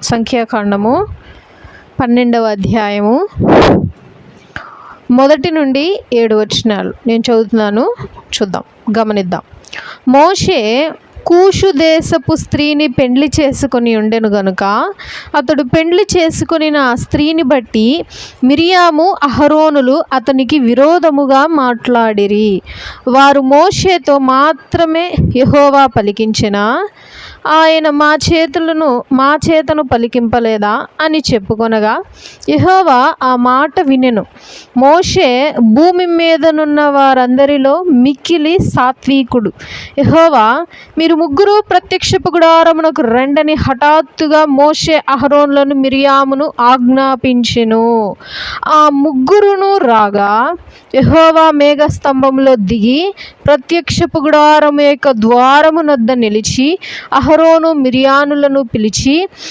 సంఖ్యాకాండము 12వ అధ్యాయము 1 నుండి 7 వచనాలు నేను చదువుతున్నాను. చూద్దాం, గమనిద్దాం. మోషే కూషు దేశపు స్త్రీని పెండ్లి చేసుకొని ఉండెను గనుక అతడు పెండ్లి చేసుకొని ఆ స్త్రీని బట్టి మిరియాము అహరోనులు అతనికి విరోధముగా మాట్లాడిరి. వారు మోషేతో మాత్రమే యెహోవా పలికించిన ఆయన మా చేతను పలికింపలేదా అని చెప్పుకొనగా యెహోవా ఆ మాట వినెను. మోషే భూమి మీదనున్న వారందరిలో మిక్కిలి సాత్వికుడు. యెహోవా, మీరు ముగ్గురు ప్రత్యక్షపు గుడారమునకు రండని హఠాత్తుగా మోషే అహరోనులను మిరియామును ఆజ్ఞాపించెను. ఆ ముగ్గురును రాగా యెహోవా మేఘస్తంభంలో దిగి ప్రత్యక్షపు గుడారము యొక్క ద్వారము నద్ద నిలిచి అహరోను మిరియాములను పిలిచి